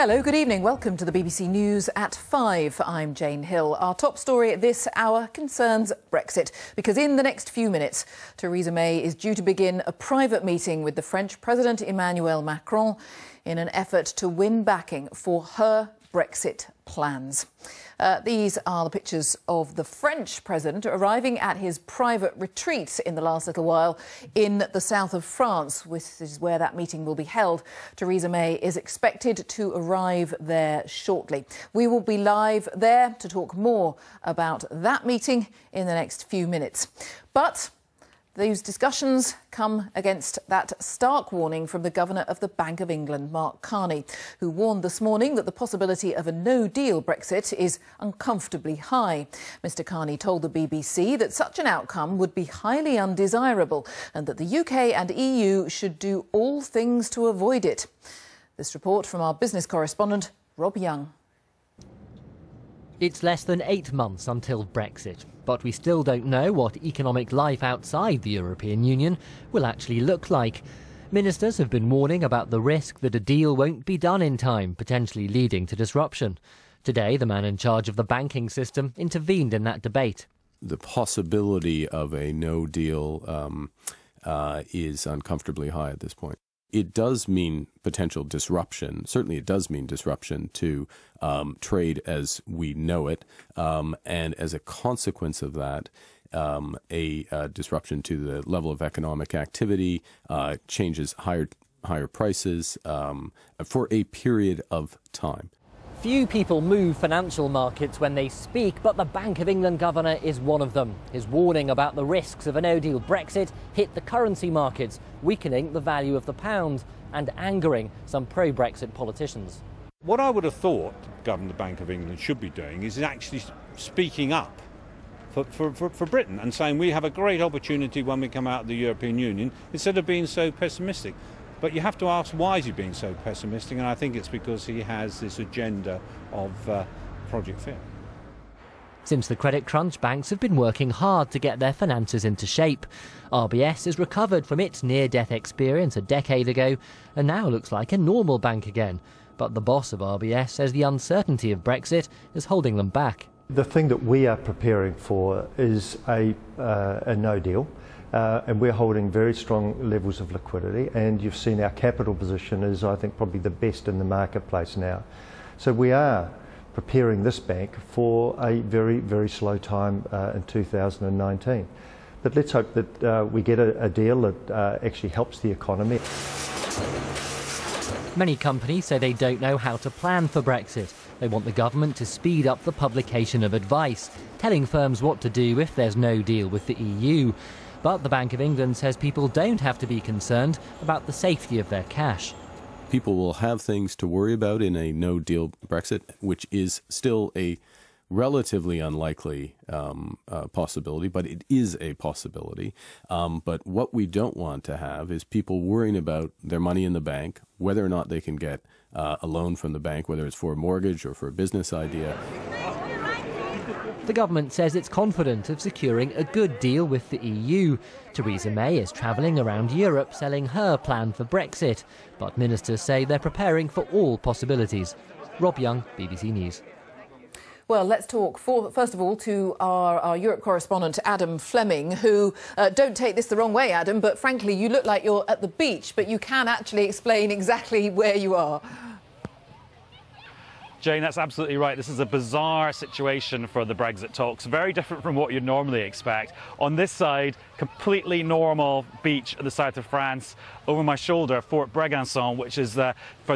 Hello, good evening. Welcome to the BBC News at 5. I'm Jane Hill. Our top story this hour concerns Brexit, because in the next few minutes, Theresa May is due to begin a private meeting with the French President Emmanuel Macron in an effort to win backing for her Brexit plans. These are the pictures of the French president arriving at his private retreat in the last little while in the south of France, which is where that meeting will be held. Theresa May is expected to arrive there shortly. We will be live there to talk more about that meeting in the next few minutes. But these discussions come against that stark warning from the Governor of the Bank of England, Mark Carney, who warned this morning that the possibility of a no-deal Brexit is uncomfortably high. Mr Carney told the BBC that such an outcome would be highly undesirable and that the UK and EU should do all things to avoid it. This report from our business correspondent, Rob Young. It's less than 8 months until Brexit, but we still don't know what economic life outside the European Union will actually look like. Ministers have been warning about the risk that a deal won't be done in time, potentially leading to disruption. Today, the man in charge of the banking system intervened in that debate. The possibility of a no deal is uncomfortably high at this point. It does mean potential disruption. Certainly it does mean disruption to trade as we know it. And as a consequence of that, a disruption to the level of economic activity, changes higher prices for a period of time. Few people move financial markets when they speak, but the Bank of England governor is one of them. His warning about the risks of a no-deal Brexit hit the currency markets, weakening the value of the pound and angering some pro-Brexit politicians. What I would have thought the Governor of the Bank of England should be doing is actually speaking up for Britain and saying we have a great opportunity when we come out of the European Union, instead of being so pessimistic. But you have to ask, why is he being so pessimistic? And I think it's because he has this agenda of Project Fear. Since the credit crunch, banks have been working hard to get their finances into shape. RBS has recovered from its near-death experience a decade ago and now looks like a normal bank again. But the boss of RBS says the uncertainty of Brexit is holding them back. The thing that we are preparing for is a no deal. And we're holding very strong levels of liquidity, and you've seen our capital position is, I think, probably the best in the marketplace now. So we are preparing this bank for a very, very slow time in 2019. But let's hope that we get a deal that actually helps the economy. Many companies say they don't know how to plan for Brexit. They want the government to speed up the publication of advice, telling firms what to do if there's no deal with the EU. But the Bank of England says people don't have to be concerned about the safety of their cash. People will have things to worry about in a no-deal Brexit, which is still a relatively unlikely possibility, but it is a possibility. But what we don't want to have is people worrying about their money in the bank, whether or not they can get a loan from the bank, whether it's for a mortgage or for a business idea. The government says it's confident of securing a good deal with the EU. Theresa May is travelling around Europe selling her plan for Brexit, but ministers say they're preparing for all possibilities. Rob Young, BBC News. Well, let's talk, first of all, to our Europe correspondent, Adam Fleming, who, don't take this the wrong way, Adam, but frankly, you look like you're at the beach, but you can actually explain exactly where you are. Jane, that's absolutely right. This is a bizarre situation for the Brexit talks, very different from what you'd normally expect. On this side, completely normal beach in the south of France. Over my shoulder, Fort Brégançon, which is,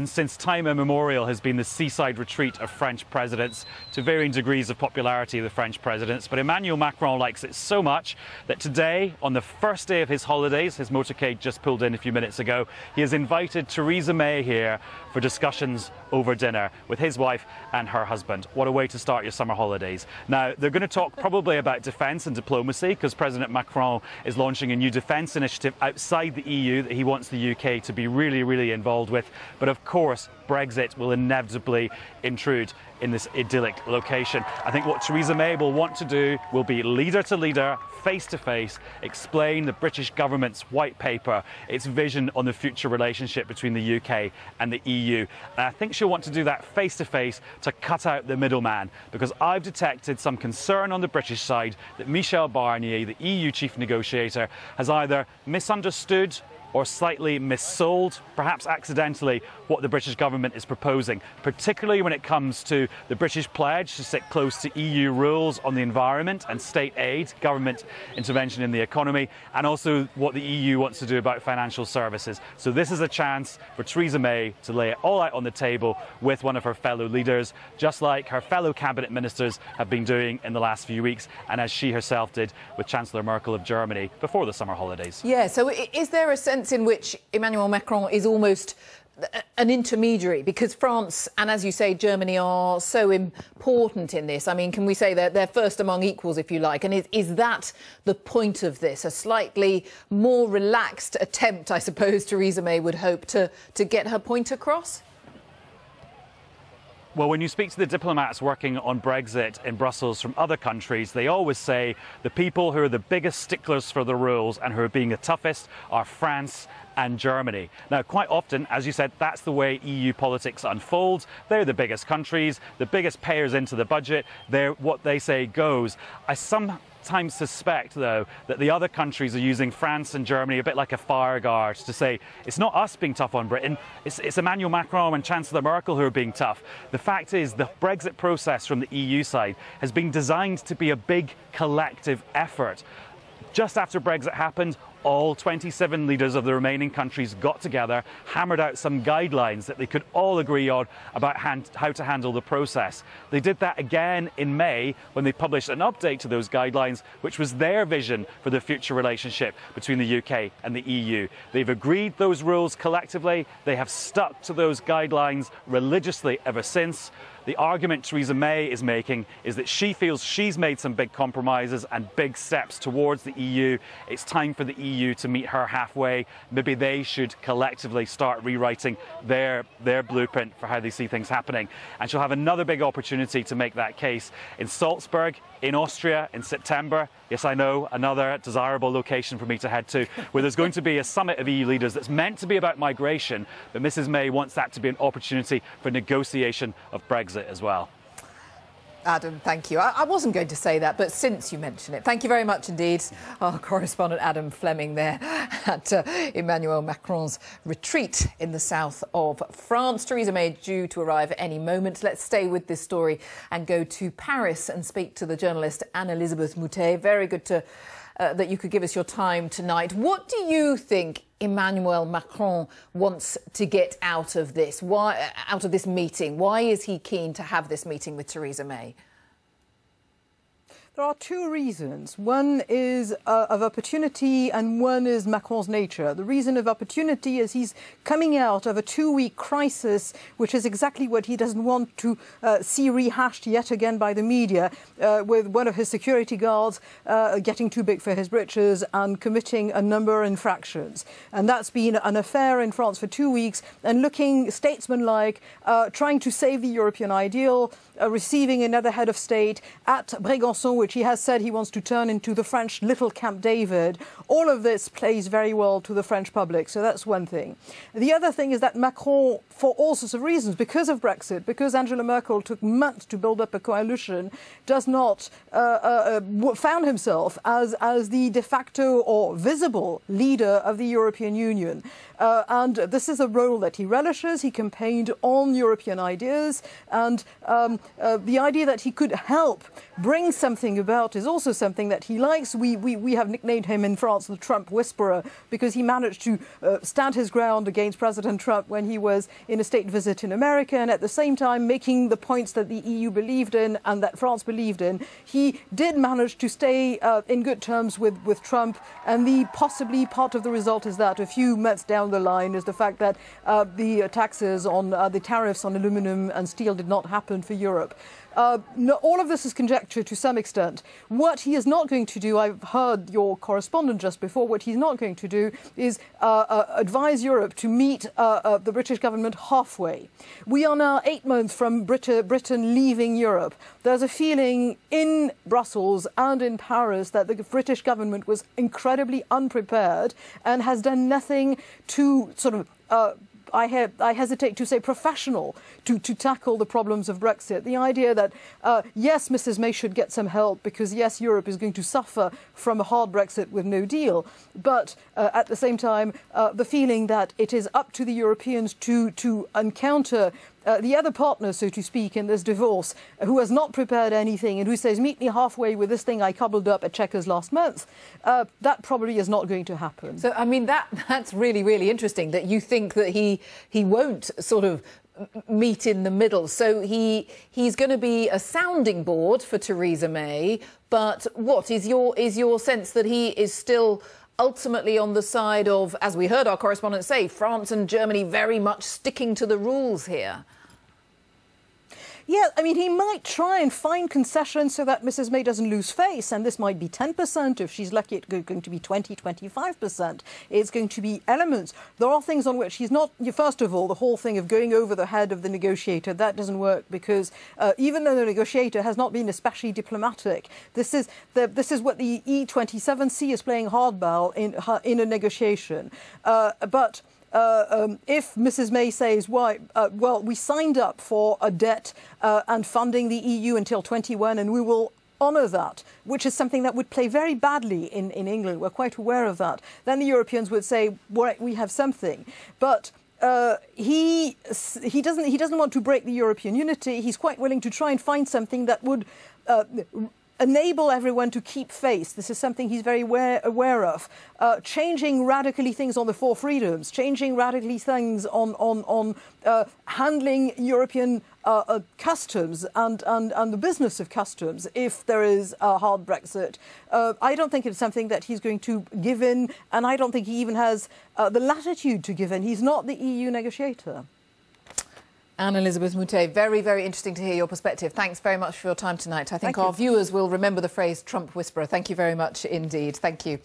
since time immemorial, has been the seaside retreat of French presidents, to varying degrees of popularity of the French presidents. But Emmanuel Macron likes it so much that today, on the first day of his holidays, his motorcade just pulled in a few minutes ago, he has invited Theresa May here for discussions over dinner with his wife, wife and her husband. What a way to start your summer holidays. Now, they're going to talk probably about defence and diplomacy, because President Macron is launching a new defence initiative outside the EU that he wants the UK to be really involved with. But of course, Brexit will inevitably intrude in this idyllic location. I think what Theresa May will want to do will be leader to leader, face to face, explain the British government's white paper, its vision on the future relationship between the UK and the EU. And I think she'll want to do that face to face to cut out the middleman, because I've detected some concern on the British side that Michel Barnier, the EU chief negotiator, has either misunderstood or slightly missold, perhaps accidentally, what the British government is proposing, particularly when it comes to the British pledge to stick close to EU rules on the environment and state aid, government intervention in the economy, and also what the EU wants to do about financial services. So this is a chance for Theresa May to lay it all out on the table with one of her fellow leaders, just like her fellow cabinet ministers have been doing in the last few weeks, and as she herself did with Chancellor Merkel of Germany before the summer holidays. Yeah, so is there a sense in which Emmanuel Macron is almost an intermediary, because France and, as you say, Germany are so important in this? I mean, can we say that they're first among equals, if you like? And is that the point of this? A slightly more relaxed attempt, I suppose, Theresa May would hope to get her point across? Well, when you speak to the diplomats working on Brexit in Brussels from other countries, they always say the people who are the biggest sticklers for the rules and who are being the toughest are France and Germany. Now, quite often, as you said, that's the way EU politics unfolds. They're the biggest countries, the biggest payers into the budget. What they say goes. I sometimes suspect, though, that the other countries are using France and Germany a bit like a fire guard to say it's not us being tough on Britain, it's Emmanuel Macron and Chancellor Merkel who are being tough. The fact is the Brexit process from the EU side has been designed to be a big collective effort. Just after Brexit happened, all 27 leaders of the remaining countries got together, hammered out some guidelines that they could all agree on about how to handle the process. They did that again in May when they published an update to those guidelines, which was their vision for the future relationship between the UK and the EU. They've agreed those rules collectively. They have stuck to those guidelines religiously ever since. The argument Theresa May is making is that she feels she's made some big compromises and big steps towards the EU. It's time for the EU to meet her halfway. Maybe they should collectively start rewriting their blueprint for how they see things happening. And she'll have another big opportunity to make that case in Salzburg, in Austria, in September. Yes, I know, another desirable location for me to head to, where there's going to be a summit of EU leaders that's meant to be about migration, but Mrs May wants that to be an opportunity for negotiation of Brexit as well. Adam, thank you. I wasn't going to say that, but since you mention it, thank you very much indeed. Our correspondent Adam Fleming there at Emmanuel Macron's retreat in the south of France. Theresa May due to arrive any moment. Let's stay with this story and go to Paris and speak to the journalist Anne-Elisabeth Moutet. Very good that you could give us your time tonight. What do you think Emmanuel Macron wants to get out of this? Why, out of this meeting? Why is he keen to have this meeting with Theresa May? There are two reasons. One is of opportunity and one is Macron's nature. The reason of opportunity is he's coming out of a 2-week crisis, which is exactly what he doesn't want to see rehashed yet again by the media, with one of his security guards getting too big for his britches and committing a number of infractions. And that's been an affair in France for 2 weeks and looking statesmanlike, trying to save the European ideal, receiving another head of state at Brégançon, which he has said he wants to turn into the French little Camp David. All of this plays very well to the French public, so that's one thing. The other thing is that Macron, for all sorts of reasons, because of Brexit, because Angela Merkel took months to build up a coalition, does not found himself as the de facto or visible leader of the European Union. And this is a role that he relishes. He campaigned on European ideas, and the idea that he could help bring something talking about is also something that he likes. We have nicknamed him in France the Trump Whisperer because he managed to stand his ground against President Trump when he was in a state visit in America, and at the same time making the points that the EU believed in and that France believed in. He did manage to stay in good terms with Trump, and possibly part of the result is that a few months down the line is the fact that the taxes on the tariffs on aluminum and steel did not happen for Europe. No, all of this is conjecture to some extent. What he is not going to do, I've heard your correspondent just before, what he's not going to do is advise Europe to meet the British government halfway. We are now 8 months from Britain leaving Europe. There's a feeling in Brussels and in Paris that the British government was incredibly unprepared and has done nothing to sort of I hesitate to say professional to tackle the problems of Brexit. The idea that, yes, Mrs May should get some help because, yes, Europe is going to suffer from a hard Brexit with no deal. But at the same time, the feeling that it is up to the Europeans to encounter the other partner, so to speak, in this divorce, who has not prepared anything and who says, meet me halfway with this thing I cobbled up at Chequers last month, that probably is not going to happen. So, I mean, that's really, really interesting that you think that he won't sort of meet in the middle. So he's going to be a sounding board for Theresa May, but what is your sense that he is still ultimately on the side of, as we heard our correspondent say, France and Germany very much sticking to the rules here? Yeah, I mean, he might try and find concessions so that Mrs May doesn't lose face, and this might be 10%. If she's lucky, it's going to be 20, 25%. It's going to be elements. There are things on which he's not... First of all, the whole thing of going over the head of the negotiator, that doesn't work because even though the negotiator has not been especially diplomatic, this is what the E27C is playing hardball in a negotiation. But if Mrs May says, well, we signed up for a debt and funding the EU until 21 and we will honour that, which is something that would play very badly in England. We're quite aware of that. Then the Europeans would say, well, we have something. But he doesn't want to break the European unity. He's quite willing to try and find something that would enable everyone to keep face. This is something he's very aware of. Changing radically things on the four freedoms, changing radically things on handling European customs and the business of customs if there is a hard Brexit. I don't think it's something that he's going to give in, and I don't think he even has the latitude to give in. He's not the EU negotiator. Anne-Elisabeth Moutet, very, very interesting to hear your perspective. Thanks very much for your time tonight. I think our viewers will remember the phrase Trump Whisperer. Thank you very much indeed. Thank you.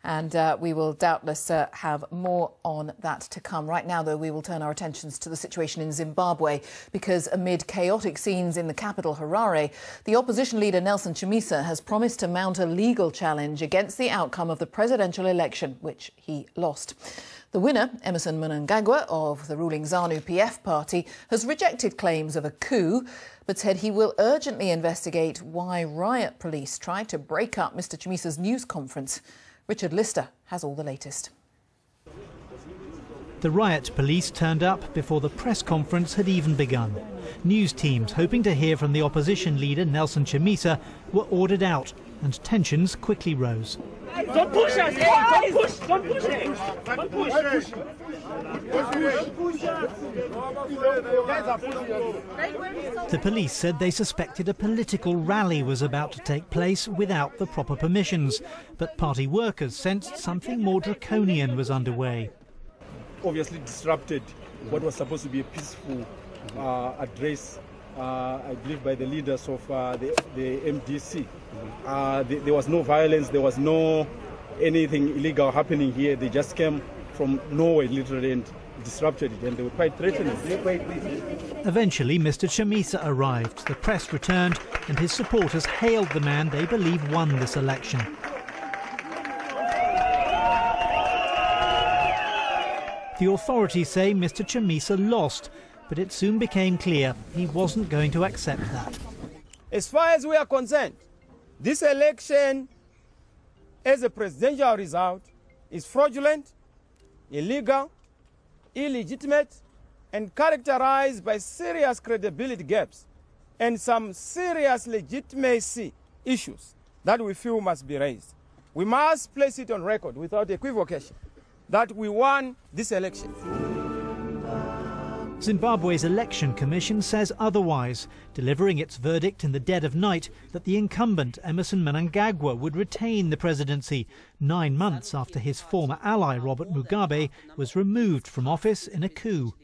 And we will doubtless have more on that to come. Right now, though, we will turn our attentions to the situation in Zimbabwe because amid chaotic scenes in the capital, Harare, the opposition leader Nelson Chamisa has promised to mount a legal challenge against the outcome of the presidential election, which he lost. The winner, Emerson Mnangagwa of the ruling ZANU-PF party, has rejected claims of a coup, but said he will urgently investigate why riot police tried to break up Mr Chamisa's news conference. Richard Lister has all the latest. The riot police turned up before the press conference had even begun. News teams hoping to hear from the opposition leader Nelson Chamisa were ordered out, and tensions quickly rose. Don't push us! Don't push! Don't push! Don't push! The police said they suspected a political rally was about to take place without the proper permissions, but party workers sensed something more draconian was underway. Obviously disrupted what was supposed to be a peaceful address, I believe, by the leaders of the MDC. There was no violence, there was no anything illegal happening here. They just came from nowhere, literally, and disrupted it, and they were quite threatening. Eventually, Mr Chamisa arrived. The press returned, and his supporters hailed the man they believe won this election. The authorities say Mr Chamisa lost, but it soon became clear he wasn't going to accept that. As far as we are concerned, this election, as a presidential result, is fraudulent, illegal, illegitimate, and characterized by serious credibility gaps and some serious legitimacy issues that we feel must be raised. We must place it on record without equivocation that we won this election. Zimbabwe's election commission says otherwise, delivering its verdict in the dead of night that the incumbent Emmerson Mnangagwa would retain the presidency 9 months after his former ally Robert Mugabe was removed from office in a coup.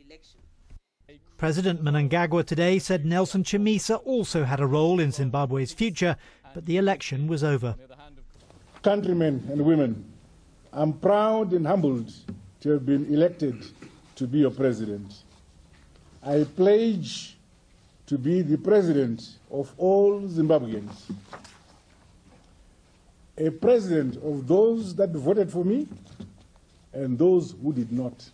President Mnangagwa today said Nelson Chamisa also had a role in Zimbabwe's future, but the election was over. Countrymen and women, I'm proud and humbled to have been elected to be your president. I pledge to be the president of all Zimbabweans, a president of those that voted for me and those who did not.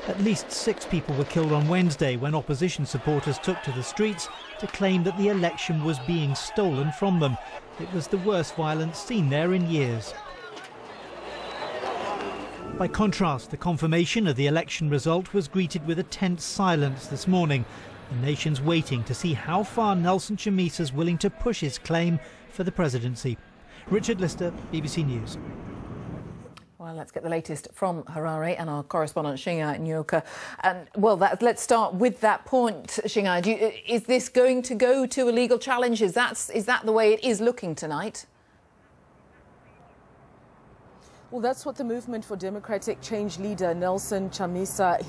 At least 6 people were killed on Wednesday when opposition supporters took to the streets to claim that the election was being stolen from them. It was the worst violence seen there in years. By contrast, the confirmation of the election result was greeted with a tense silence this morning. The nation's waiting to see how far Nelson Chamisa is willing to push his claim for the presidency. Richard Lister, BBC News. Well, let's get the latest from Harare and our correspondent Shingai Nyoka. And let's start with that point, Shingai. Is this going to go to a legal challenge? Is that the way it is looking tonight? Well, that's what the Movement for Democratic Change leader Nelson Chamisa